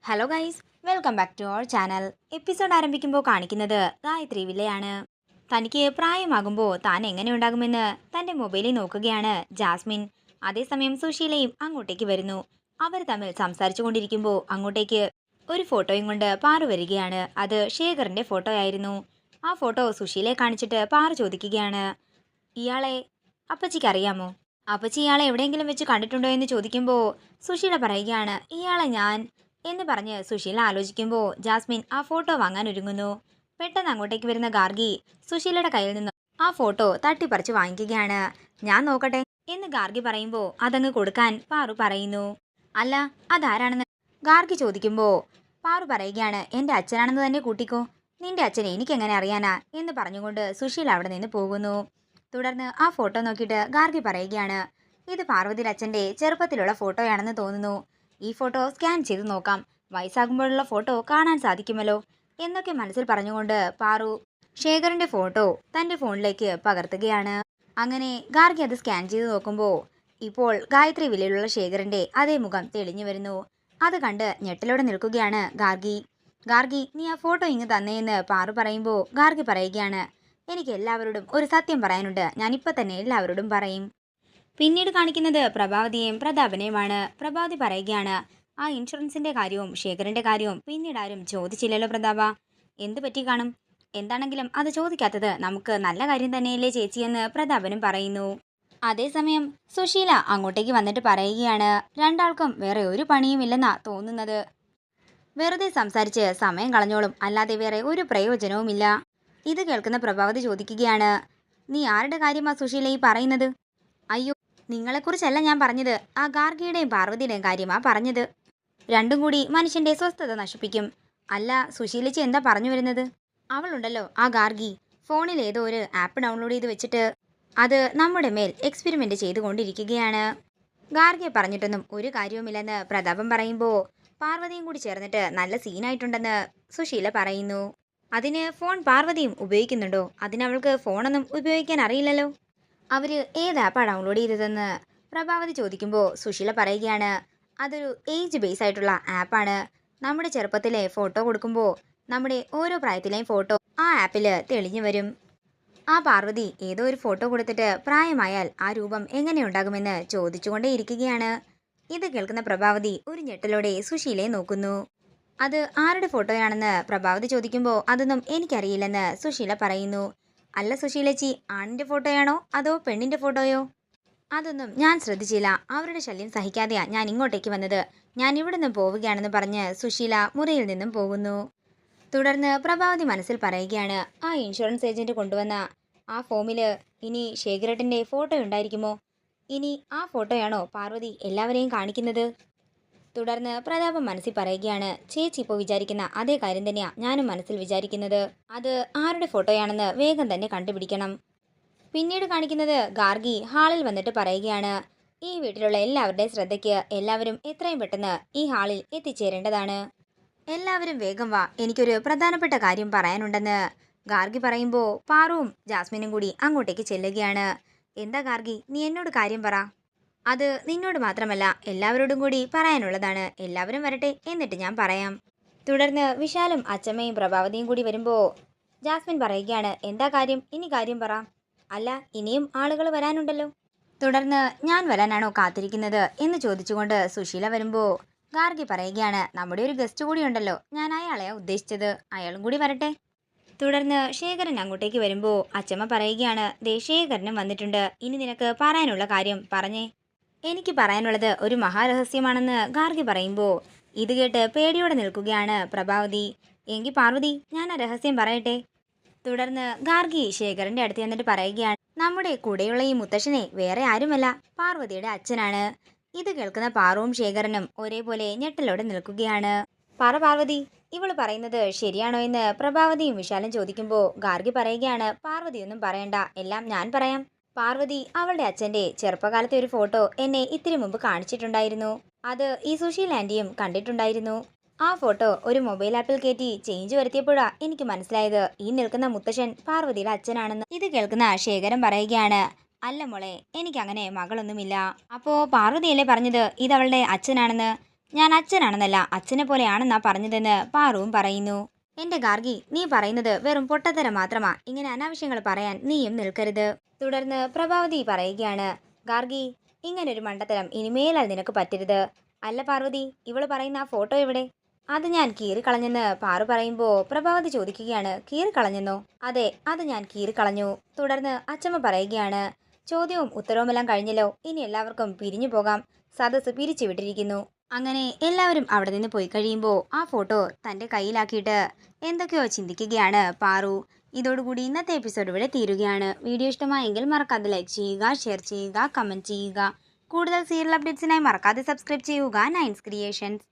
Hello guys, welcome back to our channel. Episode ആരംഭിക്കുമ്പോൾ കാണിക്കുന്നത് ഗായത്രി വില്ലയാണ്. തനിക്ക് പ്രായമാകുമ്പോൾ താൻ എങ്ങനെ ഉണ്ടാകുമെന്ന് തൻ്റെ മൊബൈലിൽ നോക്കുകയാണ് ജാസ്മിൻ. അതേസമയം സുശീലയും അങ്ങോട്ടേക്ക് വരുന്നു. അവർ തമ്മിൽ സംസാരിച്ചു കൊണ്ടിരിക്കുമ്പോൾ അങ്ങോട്ടേക്ക് ഒരു ഫോട്ടോയും കൊണ്ട് പാറു വരികയാണ്. അത് ശേഖറിൻ്റെ ഫോട്ടോ ആയിരുന്നു. ആ ഫോട്ടോ സുശീലയെ കാണിച്ചിട്ട് പാറു ചോദിക്കുകയാണ്, ഇയാളെ അപ്പച്ചിക്ക് അറിയാമോ? അപ്പച്ചി ഇയാളെ എവിടെയെങ്കിലും വെച്ച് കണ്ടിട്ടുണ്ടോ എന്ന് ചോദിക്കുമ്പോൾ സുശീല പറയുകയാണ്, ഇയാളെ ഞാൻ എന്ന് പറഞ്ഞ് സുശീല ആലോചിക്കുമ്പോൾ ജാസ്മിൻ ആ ഫോട്ടോ വാങ്ങാൻ ഒരുങ്ങുന്നു. പെട്ടെന്ന് അങ്ങോട്ടേക്ക് വരുന്ന ഗാർഗി സുശീലയുടെ കയ്യിൽ നിന്ന് ആ ഫോട്ടോ തട്ടിപ്പറിച്ച് വാങ്ങിക്കുകയാണ്. ഞാൻ നോക്കട്ടെ എന്ന് ഗാർഗി പറയുമ്പോൾ അതങ്ങ് കൊടുക്കാൻ പാറു പറയുന്നു. അല്ല, അതാരാണെന്ന് ഗാർഗി ചോദിക്കുമ്പോൾ പാറു പറയുകയാണ്, എൻ്റെ അച്ഛനാണെന്ന് തന്നെ കൂട്ടിക്കോ, നിന്റെ അച്ഛനെ എനിക്കെങ്ങനെ അറിയാനാ എന്ന് പറഞ്ഞുകൊണ്ട് സുശീല അവിടെ നിന്ന് പോകുന്നു. തുടർന്ന് ആ ഫോട്ടോ നോക്കിയിട്ട് ഗാർഗി പറയുകയാണ്, ഇത് പാർവതിയുടെ അച്ഛൻ്റെ ചെറുപ്പത്തിലുള്ള ഫോട്ടോയാണെന്ന് തോന്നുന്നു. ഈ ഫോട്ടോ സ്കാൻ ചെയ്ത് നോക്കാം, വയസ്സാകുമ്പോഴുള്ള ഫോട്ടോ കാണാൻ സാധിക്കുമല്ലോ എന്നൊക്കെ മനസ്സിൽ പറഞ്ഞുകൊണ്ട് പാറു ശേഖറിന്റെ ഫോട്ടോ തൻ്റെ ഫോണിലേക്ക് പകർത്തുകയാണ്. അങ്ങനെ ഗാർഗി അത് സ്കാൻ ചെയ്ത് നോക്കുമ്പോൾ ഇപ്പോൾ ഗായത്രി വില്ലയിലുള്ള ശേഖറിന്റെ അതേ മുഖം തെളിഞ്ഞു വരുന്നു. അത് കണ്ട് ഞെട്ടലോടെ നിൽക്കുകയാണ് ഗാർഗി. ഗാർഗി, നീ ആ ഫോട്ടോ ഇങ്ങ് തന്നേന്ന് പാറു പറയുമ്പോൾ ഗാർഗി പറയുകയാണ്, എനിക്ക് എല്ലാവരോടും ഒരു സത്യം പറയാനുണ്ട്, ഞാനിപ്പോൾ തന്നെ എല്ലാവരോടും പറയും. പിന്നീട് കാണിക്കുന്നത് പ്രഭാവതിയെയും പ്രതാപനെയുമാണ്. പ്രഭാവതി പറയുകയാണ്, ആ ഇൻഷുറൻസിന്റെ കാര്യവും ശേഖറിന്റെ കാര്യവും പിന്നീട് ആരും ചോദിച്ചില്ലല്ലോ പ്രതാപ, എന്തു പറ്റി കാണും? എന്താണെങ്കിലും അത് ചോദിക്കാത്തത് നമുക്ക് നല്ല കാര്യം തന്നെയല്ലേ ചേച്ചിയെന്ന് പ്രതാപനും പറയുന്നു. അതേസമയം സുശീല അങ്ങോട്ടേക്ക് വന്നിട്ട് പറയുകയാണ്, രണ്ടാൾക്കും വേറെ ഒരു പണിയുമില്ലെന്നാ തോന്നുന്നത്. വെറുതെ സംസാരിച്ച് സമയം കളഞ്ഞോളും, അല്ലാതെ വേറെ ഒരു പ്രയോജനവുമില്ല. ഇത് കേൾക്കുന്ന പ്രഭാവതി ചോദിക്കുകയാണ്, നീ ആരുടെ കാര്യമാ സുശീല ഈ പറയുന്നത്? അയ്യോ, നിങ്ങളെക്കുറിച്ചല്ല ഞാൻ പറഞ്ഞത്, ആ ഗാർഗിയുടെയും പാർവതിയുടെയും കാര്യമാ പറഞ്ഞത്. രണ്ടും കൂടി മനുഷ്യന്റെ സ്വസ്ഥത നശിപ്പിക്കും. അല്ല സുശീലച്ചി എന്താ പറഞ്ഞു വരുന്നത്? അവളുണ്ടല്ലോ ആ ഗാർഗി, ഫോണിൽ ഏതോ ഒരു ആപ്പ് ഡൗൺലോഡ് ചെയ്ത് വെച്ചിട്ട് അത് നമ്മുടെ മേൽ എക്സ്പെരിമെന്റ് ചെയ്തുകൊണ്ടിരിക്കുകയാണ്. ഗാർഗിയെ പറഞ്ഞിട്ടൊന്നും ഒരു കാര്യവുമില്ലെന്ന് പ്രതാപം പറയുമ്പോൾ പാർവതിയും കൂടി ചേർന്നിട്ട് നല്ല സീനായിട്ടുണ്ടെന്ന് സുശീല പറയുന്നു. അതിന് ഫോൺ പാർവതിയും ഉപയോഗിക്കുന്നുണ്ടോ? അതിനവൾക്ക് ഫോണൊന്നും ഉപയോഗിക്കാൻ അറിയില്ലല്ലോ. അവർ ഏത് ആപ്പാണ് ഡൗൺലോഡ് ചെയ്തതെന്ന് പ്രഭാവതി ചോദിക്കുമ്പോൾ സുശീല പറയുകയാണ്, അതൊരു ഏജ് ബേസ് ആയിട്ടുള്ള ആപ്പാണ്. നമ്മുടെ ചെറുപ്പത്തിലെ ഫോട്ടോ കൊടുക്കുമ്പോൾ നമ്മുടെ ഓരോ പ്രായത്തിലെയും ഫോട്ടോ ആ ആപ്പിൽ തെളിഞ്ഞു വരും. ആ പാർവതി ഏതോ ഒരു ഫോട്ടോ കൊടുത്തിട്ട് പ്രായമായാൽ ആ രൂപം എങ്ങനെയുണ്ടാകുമെന്ന് ചോദിച്ചുകൊണ്ടേ ഇരിക്കുകയാണ്. ഇത് കേൾക്കുന്ന പ്രഭാവതി ഒരു ഞെട്ടലോടെ സുശീലയെ നോക്കുന്നു. അത് ആരുടെ ഫോട്ടോയാണെന്ന് പ്രഭാവതി ചോദിക്കുമ്പോൾ അതൊന്നും എനിക്കറിയില്ലെന്ന് സുശീല പറയുന്നു. അല്ല സുശീലച്ചി, ആണിൻ്റെ ഫോട്ടോയാണോ അതോ പെണ്ണിൻ്റെ ഫോട്ടോയോ? അതൊന്നും ഞാൻ ശ്രദ്ധിച്ചില്ല, അവരുടെ ശല്യം സഹിക്കാതെയാ ഞാൻ ഇങ്ങോട്ടേക്ക് വന്നത്, ഞാൻ ഇവിടെ നിന്ന് പോവുകയാണെന്ന് പറഞ്ഞ് സുശീല മുറിയിൽ നിന്നും പോകുന്നു. തുടർന്ന് പ്രഭാവതി മനസ്സിൽ പറയുകയാണ്, ആ ഇൻഷുറൻസ് ഏജന്റ് കൊണ്ടുവന്ന ആ ഫോമിൽ ഇനി ശേഖരേട്ടൻ്റെ ഫോട്ടോ ഉണ്ടായിരിക്കുമോ? ഇനി ആ ഫോട്ടോയാണോ പാർവതി എല്ലാവരെയും കാണിക്കുന്നത്? തുടർന്ന് പ്രതാപം മനസ്സിൽ പറയുകയാണ്, ചേച്ചി ഇപ്പോൾ വിചാരിക്കുന്ന അതേ കാര്യം തന്നെയാ ഞാനും മനസ്സിൽ വിചാരിക്കുന്നത്. അത് ആരുടെ ഫോട്ടോയാണെന്ന് വേഗം തന്നെ കണ്ടുപിടിക്കണം. പിന്നീട് കാണിക്കുന്നത് ഗാർഗി ഹാളിൽ വന്നിട്ട് പറയുകയാണ്, ഈ വീട്ടിലുള്ള എല്ലാവരുടെയും ശ്രദ്ധയ്ക്ക് എല്ലാവരും എത്രയും പെട്ടെന്ന് ഈ ഹാളിൽ എത്തിച്ചേരേണ്ടതാണ്. എല്ലാവരും വേഗം വാ, എനിക്കൊരു പ്രധാനപ്പെട്ട കാര്യം പറയാനുണ്ടെന്ന് ഗാർഗി പറയുമ്പോൾ പാറുവും ജാസ്മിനും കൂടി അങ്ങോട്ടേക്ക് ചെല്ലുകയാണ്. എന്താ ഗാർഗി, നീ എന്നോട് കാര്യം പറ. അത് നിന്നോട് മാത്രമല്ല എല്ലാവരോടും കൂടി പറയാനുള്ളതാണ്, എല്ലാവരും വരട്ടെ എന്നിട്ട് ഞാൻ പറയാം. തുടർന്ന് വിശാലും അച്ചമ്മയും പ്രഭാവതിയും കൂടി വരുമ്പോൾ ജാസ്മിൻ പറയുകയാണ്, എന്താ കാര്യം, ഇനി കാര്യം പറ. അല്ല, ഇനിയും ആളുകൾ വരാനുണ്ടല്ലോ. തുടർന്ന് ഞാൻ വരാനാണോ കാത്തിരിക്കുന്നത് എന്ന് ചോദിച്ചുകൊണ്ട് സുശീല വരുമ്പോൾ ഗാർഗി പറയുകയാണ്, നമ്മുടെ ഒരു ഗസ്റ്റ് കൂടി ഉണ്ടല്ലോ, ഞാൻ അയാളെയാ ഉദ്ദേശിച്ചത്, അയാളും കൂടി വരട്ടെ. തുടർന്ന് ശേഖരൻ അങ്ങോട്ടേക്ക് വരുമ്പോൾ അച്ചമ്മ പറയുകയാണ്, ദേ ശേഖരനും വന്നിട്ടുണ്ട്, ഇനി നിനക്ക് പറയാനുള്ള കാര്യം പറഞ്ഞേ. എനിക്ക് പറയാനുള്ളത് ഒരു മഹാരഹസ്യമാണെന്ന് ഗാർഗി പറയുമ്പോൾ ഇത് കേട്ട് പേടിയോടെ നിൽക്കുകയാണ് പ്രഭാവതി. എങ്കിൽ പാർവതി, ഞാൻ ആ രഹസ്യം പറയട്ടെ. തുടർന്ന് ഗാർഗി ശേഖരന്റെ അടുത്ത് എന്നിട്ട് പറയുകയാണ്, നമ്മുടെ കൂടെയുള്ള ഈ മുത്തശ്ശനെ വേറെ ആരുമല്ല, പാർവതിയുടെ അച്ഛനാണ്. ഇത് കേൾക്കുന്ന പാറുവും ശേഖരനും ഒരേപോലെ ഞെട്ടലോടെ നിൽക്കുകയാണ്. പറ പാർവതി, ഇവള് പറയുന്നത് ശരിയാണോ എന്ന് പ്രഭാവതിയും വിശാലും ചോദിക്കുമ്പോൾ ഗാർഗി പറയുകയാണ്, പാർവതിയൊന്നും പറയണ്ട, എല്ലാം ഞാൻ പറയാം. പാർവതി അവളുടെ അച്ഛൻ്റെ ചെറുപ്പകാലത്തെ ഒരു ഫോട്ടോ എന്നെ ഇത്തിരി മുമ്പ് കാണിച്ചിട്ടുണ്ടായിരുന്നു. അത് ഈ സുശീൽ ആൻറ്റിയും കണ്ടിട്ടുണ്ടായിരുന്നു. ആ ഫോട്ടോ ഒരു മൊബൈൽ ആപ്പിൽ കയറ്റി ചേഞ്ച് വരുത്തിയപ്പോഴാ എനിക്ക് മനസ്സിലായത് ഈ നിൽക്കുന്ന മുത്തശ്ശൻ പാർവതിയുടെ അച്ഛനാണെന്ന്. ഇത് കേൾക്കുന്ന ശേഖരൻ പറയുകയാണ്, അല്ല മോളെ, എനിക്കങ്ങനെ മകളൊന്നുമില്ല. അപ്പോൾ പാർവതിയല്ലേ പറഞ്ഞത് ഇതവളുടെ അച്ഛനാണെന്ന്? ഞാൻ അച്ഛനാണെന്നല്ല അച്ഛനെ പോലെയാണെന്നാ പറഞ്ഞതെന്ന് പാറുവും പറയുന്നു. എന്റെ ഗാർഗി, നീ പറയുന്നത് വെറും പൊട്ടത്തരം മാത്രമാ. ഇങ്ങനെ അനാവശ്യങ്ങൾ പറയാൻ നീയും നിൽക്കരുത്. തുടർന്ന് പ്രഭാവതി പറയുകയാണ്, ഗാർഗി, ഇങ്ങനൊരു മണ്ടത്തരം ഇനിമേലാൽ നിനക്ക് പറ്റരുത്. അല്ല പാർവതി, ഇവള് പറയുന്ന ആ ഫോട്ടോ എവിടെ? അത് ഞാൻ കീറിക്കളഞ്ഞെന്ന് പാറു പറയുമ്പോൾ പ്രഭാവതി ചോദിക്കുകയാണ്, കീറിക്കളഞ്ഞെന്നോ? അതെ, അത് ഞാൻ കീറിക്കളഞ്ഞു. തുടർന്ന് അച്ചമ്മ പറയുകയാണ്, ചോദ്യവും ഉത്തരവുമെല്ലാം കഴിഞ്ഞല്ലോ, ഇനി എല്ലാവർക്കും പിരിഞ്ഞു പോകാം. സദസ്സ് പിരിച്ചുവിട്ടിരിക്കുന്നു. അങ്ങനെ എല്ലാവരും അവിടെ നിന്ന് പോയി കഴിയുമ്പോൾ ആ ഫോട്ടോ തൻ്റെ കയ്യിലാക്കിയിട്ട് എന്തൊക്കെയോ ചിന്തിക്കുകയാണ് പാറു. ഇതോടുകൂടി ഇന്നത്തെ എപ്പിസോഡ് ഇവിടെ തീരുകയാണ്. വീഡിയോ ഇഷ്ടമായെങ്കിൽ മറക്കാതെ ലൈക്ക് ചെയ്യുക, ഷെയർ ചെയ്യുക, കമൻറ്റ് ചെയ്യുക. കൂടുതൽ സീരിയൽ അപ്ഡേറ്റ്സിനായി മറക്കാതെ സബ്സ്ക്രൈബ് ചെയ്യുക നയൻസ് ക്രിയേഷൻസ്.